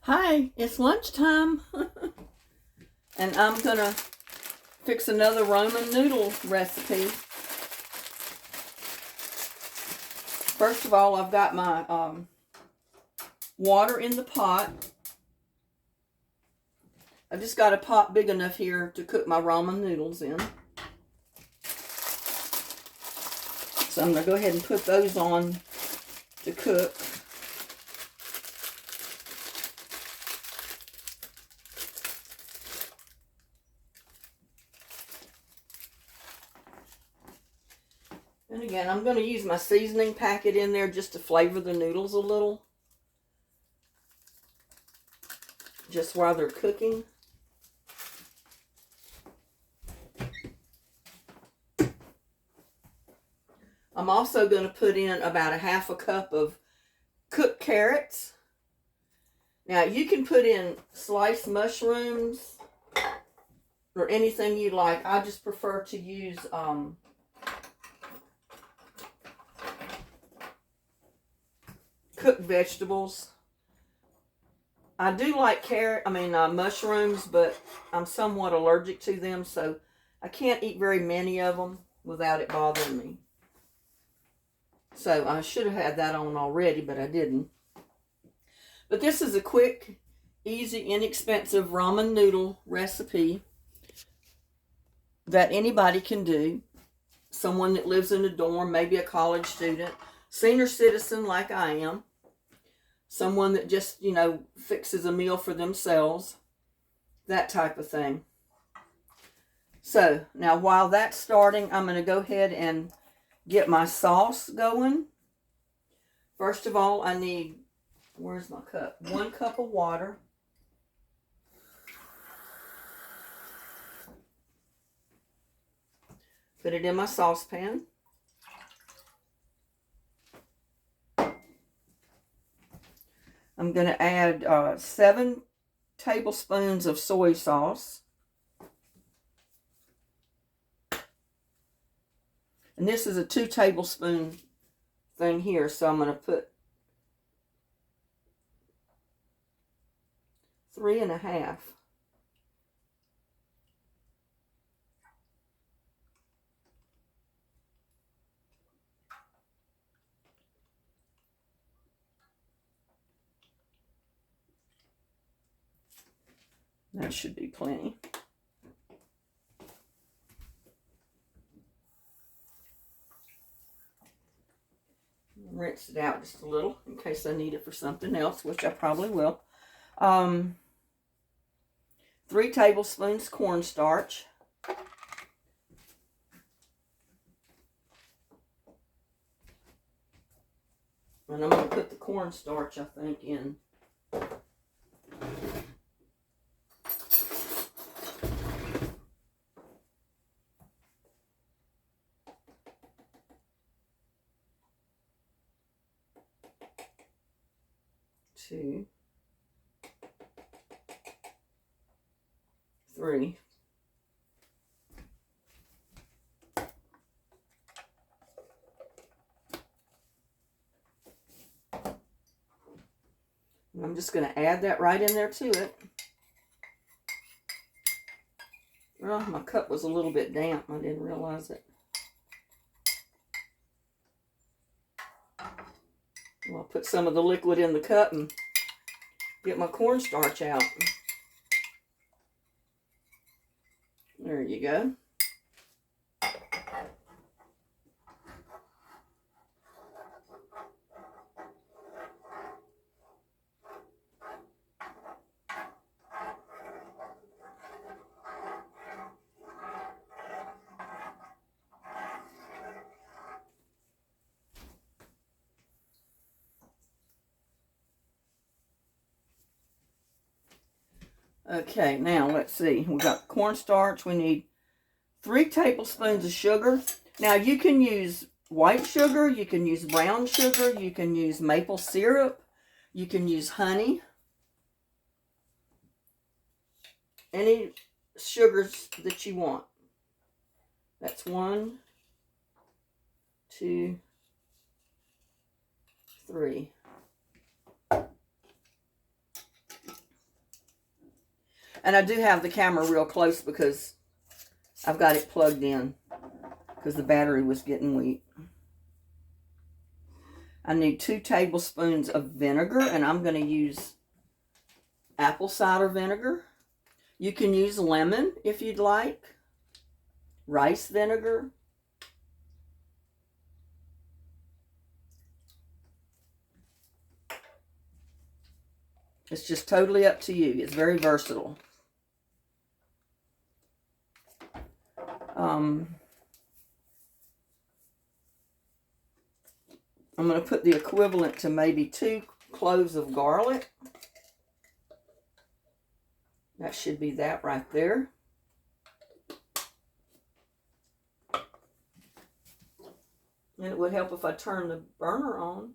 Hi, it's lunchtime, and I'm gonna fix another Roman noodle recipe. First of all, I've got my water in the pot. I've just got a pot big enough here to cook my ramen noodles in. So I'm gonna go ahead and put those on to cook. And again, I'm going to use my seasoning packet in there just to flavor the noodles a little. Just while they're cooking. I'm also going to put in about a half a cup of cooked carrots. Now, you can put in sliced mushrooms or anything you like. I just prefer to use cooked vegetables. I do like mushrooms, but I'm somewhat allergic to them, so I can't eat very many of them without it bothering me. So I should have had that on already, but I didn't. But this is a quick, easy, inexpensive ramen noodle recipe that anybody can do. Someone that lives in a dorm, maybe a college student, senior citizen like I am. Someone that just, fixes a meal for themselves. That type of thing. So, now while that's starting, I'm going to go ahead and get my sauce going. First of all, I need, where's my cup? 1 cup of water. Put it in my saucepan. I'm going to add 7 tablespoons of soy sauce. And this is a 2 tablespoon thing here, so I'm going to put 3.5. That should be plenty. Rinse it out just a little in case I need it for something else, which I probably will. 3 tablespoons cornstarch. And I'm going to put the cornstarch, I think, in. Two, 3. And I'm just going to add that right in there to it. Well, my cup was a little bit damp. I didn't realize it. I'll put some of the liquid in the cup and get my cornstarch out. There you go. Okay, now let's see. We got cornstarch. We need 3 tablespoons of sugar. Now you can use white sugar, you can use brown sugar, you can use maple syrup, you can use honey. Any sugars that you want. That's 1, 2, 3. And I do have the camera real close because I've got it plugged in because the battery was getting weak. I need 2 tablespoons of vinegar, and I'm going to use apple cider vinegar. You can use lemon if you'd like. Rice vinegar. It's just totally up to you. It's very versatile. I'm going to put the equivalent to maybe 2 cloves of garlic. That should be that right there. And it would help if I turn the burner on.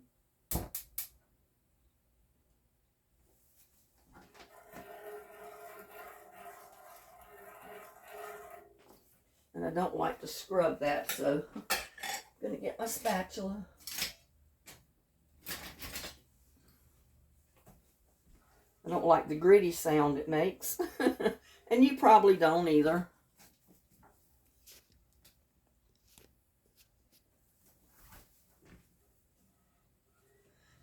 And I don't like to scrub that, so I'm going to get my spatula. I don't like the gritty sound it makes. And you probably don't either.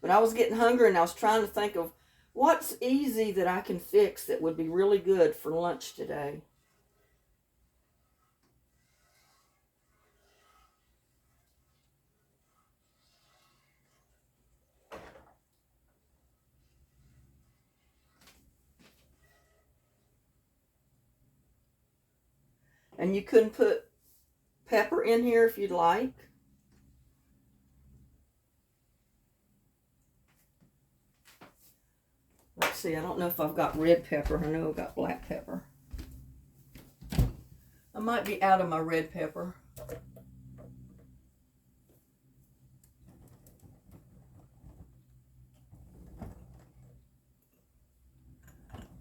But I was getting hungry and I was trying to think of what's easy that I can fix that would be really good for lunch today. And you couldn't put pepper in here if you'd like. Let's see, I don't know if I've got red pepper. I know I've got black pepper. I might be out of my red pepper.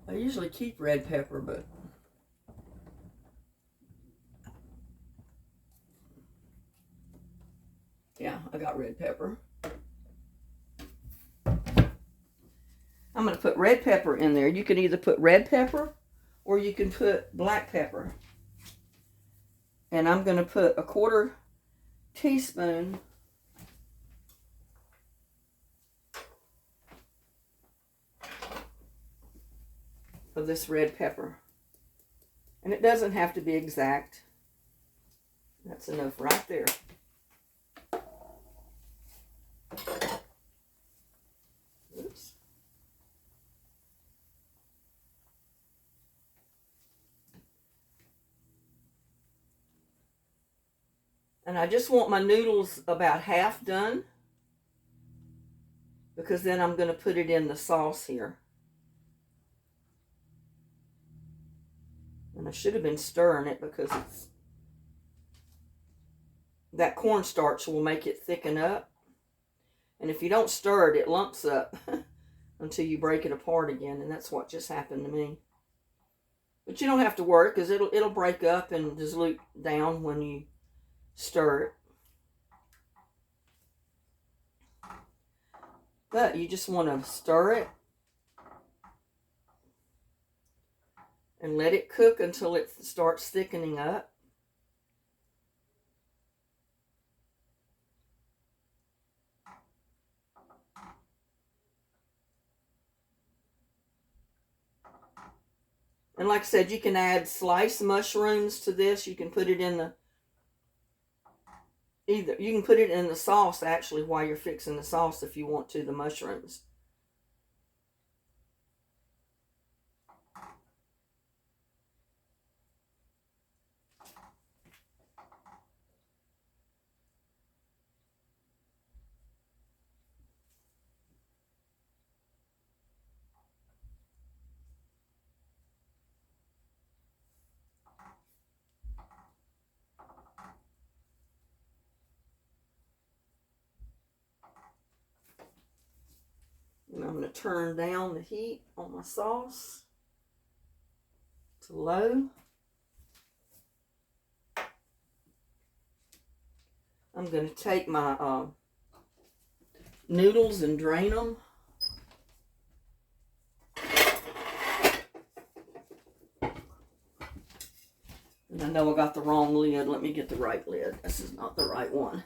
I usually keep red pepper, but yeah, I got red pepper. I'm going to put red pepper in there. You can either put red pepper or you can put black pepper. And I'm going to put a 1/4 teaspoon of this red pepper. And it doesn't have to be exact. That's enough right there. Oops. And I just want my noodles about half done, because then I'm going to put it in the sauce here. And I should have been stirring it because that cornstarch will make it thicken up. And if you don't stir it, it lumps up until you break it apart again. And that's what just happened to me. But you don't have to worry because it'll break up and dilute down when you stir it. But you just want to stir it and let it cook until it starts thickening up. And like I said, you can add sliced mushrooms to this. You can put it in the you can put it in the sauce actually while you're fixing the sauce if you want to, the mushrooms. And I'm going to turn down the heat on my sauce to low. I'm going to take my noodles and drain them. I know I got the wrong lid. Let me get the right lid. This is not the right one.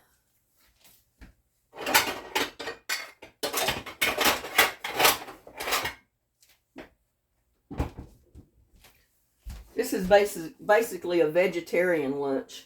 This is basically a vegetarian lunch.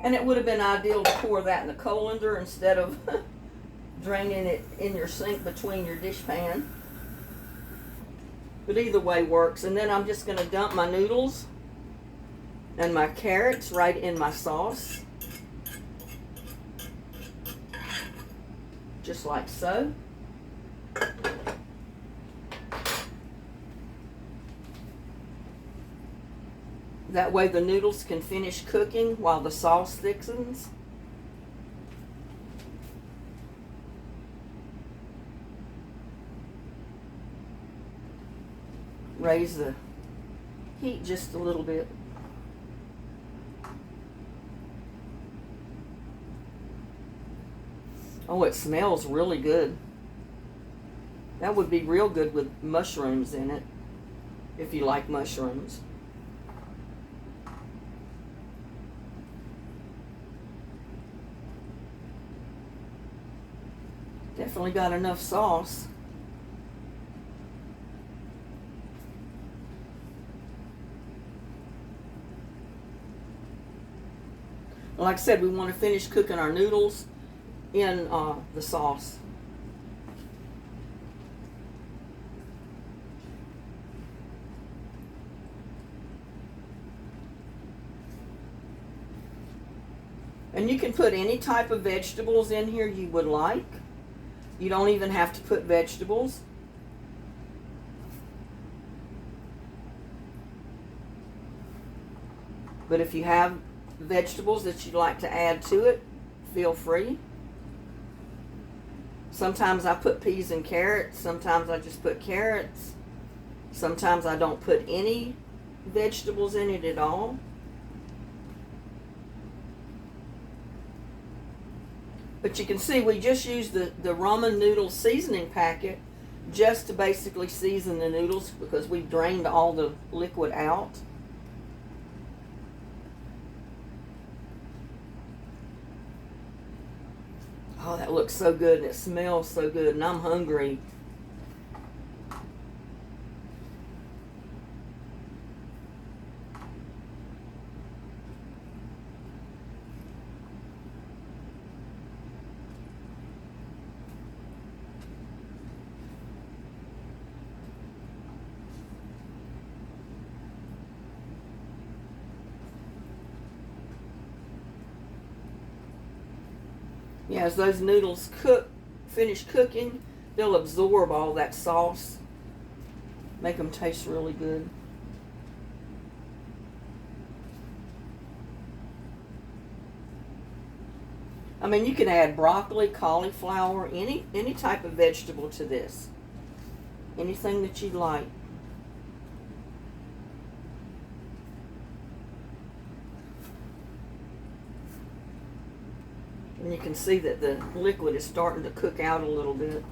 And it would have been ideal to pour that in the colander instead of draining it in your sink between your dish pan. But either way works. And then I'm just going to dump my noodles and my carrots right in my sauce. Just like so. That way the noodles can finish cooking while the sauce thickens. Raise the heat just a little bit. Oh, it smells really good. That would be real good with mushrooms in it, if you like mushrooms. Definitely got enough sauce. Like I said, we want to finish cooking our noodles in the sauce. And you can put any type of vegetables in here you would like. You don't even have to put vegetables. But if you have vegetables that you'd like to add to it, feel free. Sometimes I put peas and carrots. Sometimes I just put carrots. Sometimes I don't put any vegetables in it at all. But you can see we just used the ramen noodle seasoning packet just to basically season the noodles because we drained all the liquid out. Oh, that looks so good and it smells so good and I'm hungry. Yeah, as those noodles finish cooking, they'll absorb all that sauce. Make them taste really good. I mean, you can add broccoli, cauliflower, any type of vegetable to this. Anything that you like. And you can see that the liquid is starting to cook out a little bit.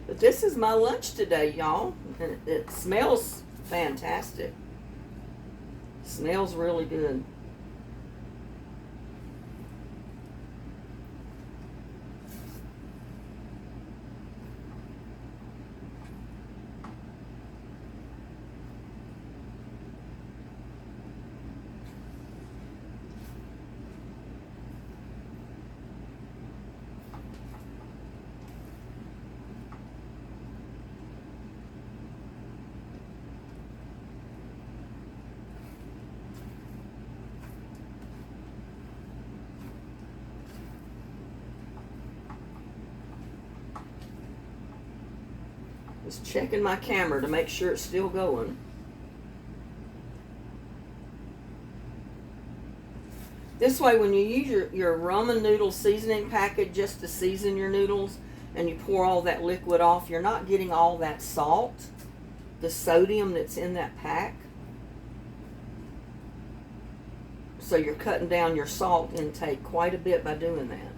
But this is my lunch today, y'all. And it smells fantastic. Smells really good. Just checking my camera to make sure it's still going. This way, when you use your ramen noodle seasoning packet just to season your noodles, and you pour all that liquid off, you're not getting all that salt, the sodium that's in that pack. So you're cutting down your salt intake quite a bit by doing that.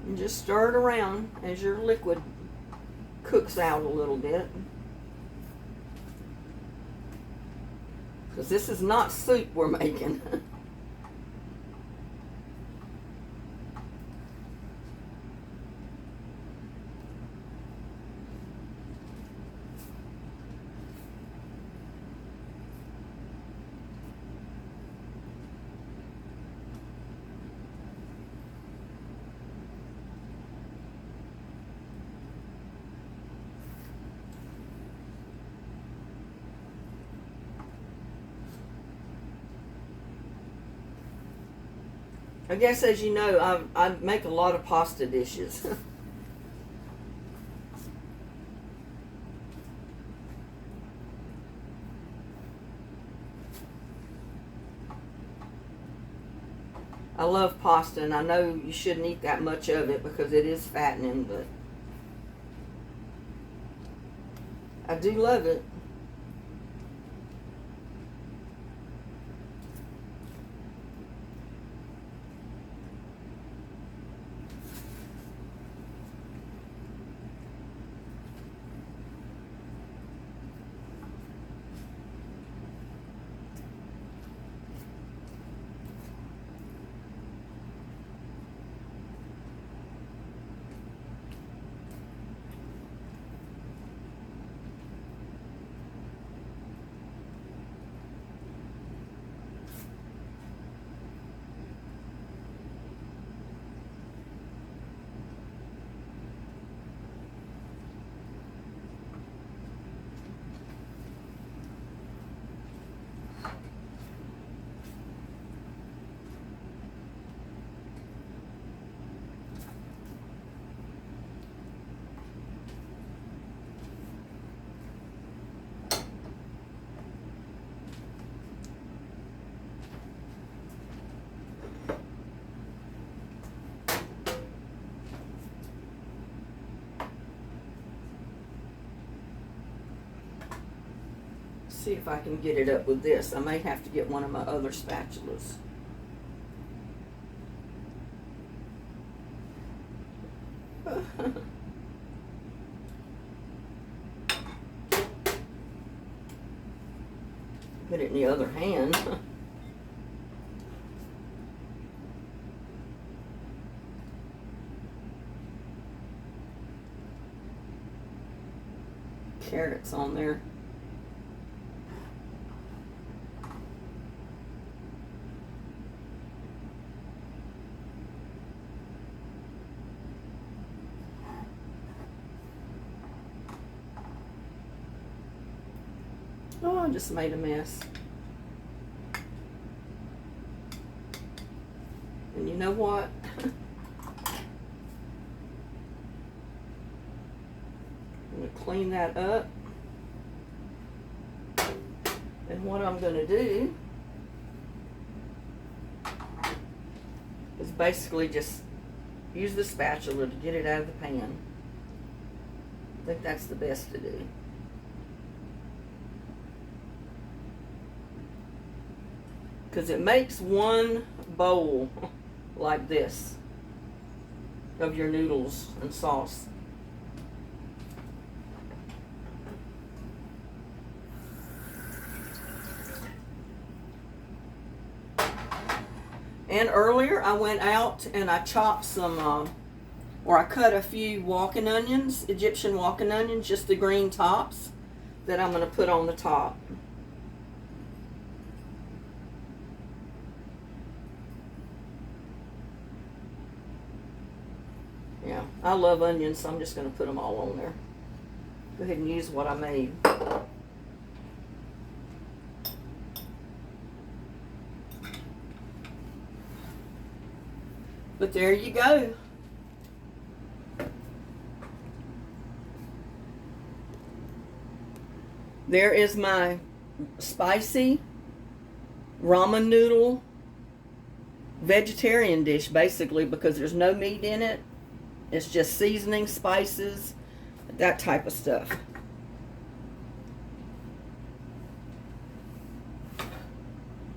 And just stir it around as your liquid cooks out a little bit. Because this is not soup we're making. I guess, as you know, I make a lot of pasta dishes. I love pasta, and I know you shouldn't eat that much of it because it is fattening, but I do love it. See if I can get it up with this. I may have to get one of my other spatulas. Put it in the other hand. Carrots on there. Oh, I just made a mess. And you know what? I'm going to clean that up. And what I'm going to do is basically just use the spatula to get it out of the pan. I think that's the best to do. Because it makes one bowl like this of your noodles and sauce. And earlier I went out and I chopped some, or I cut a few walking onions, Egyptian walking onions, just the green tops that I'm going to put on the top. Yeah, I love onions, so I'm just going to put them all on there. Go ahead and use what I made. But there you go. There is my spicy ramen noodle vegetarian dish, basically, because there's no meat in it. It's just seasoning, spices, that type of stuff.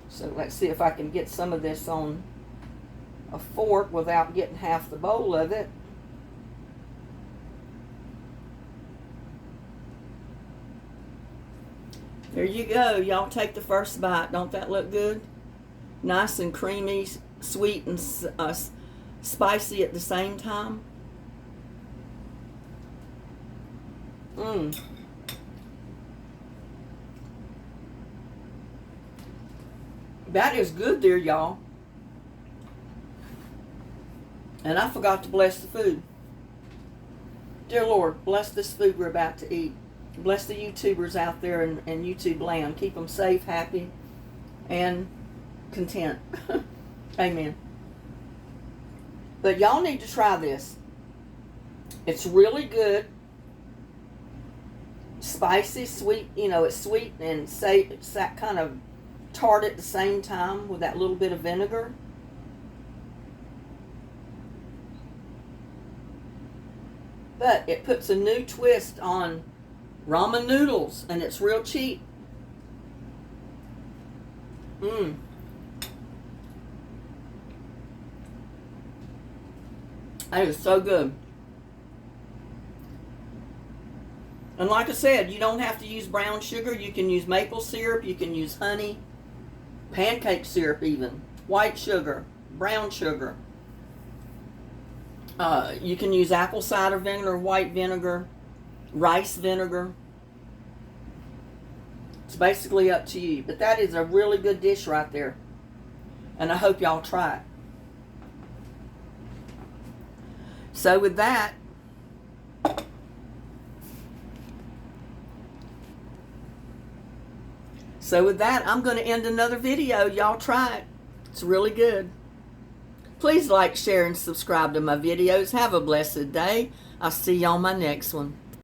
So let's see if I can get some of this on a fork without getting half the bowl of it. There you go. Y'all take the first bite. Don't that look good? Nice and creamy, sweet and spicy at the same time. That is good there, y'all. And I forgot to bless the food. Dear Lord, bless this food we're about to eat. Bless the YouTubers out there in YouTube land. Keep them safe, happy, and content. Amen. But y'all need to try this. It's really good. Spicy, sweet. You know, it's sweet and it's that kind of tart at the same time with that little bit of vinegar. But it puts a new twist on ramen noodles, and it's real cheap. That is so good. And like I said, you don't have to use brown sugar. You can use maple syrup. You can use honey, pancake syrup even, white sugar, brown sugar. You can use apple cider vinegar, white vinegar, rice vinegar. It's basically up to you. But that is a really good dish right there. And I hope y'all try it. So with that, I'm going to end another video. Y'all try it. It's really good. Please like, share, and subscribe to my videos. Have a blessed day. I'll see you on my next one.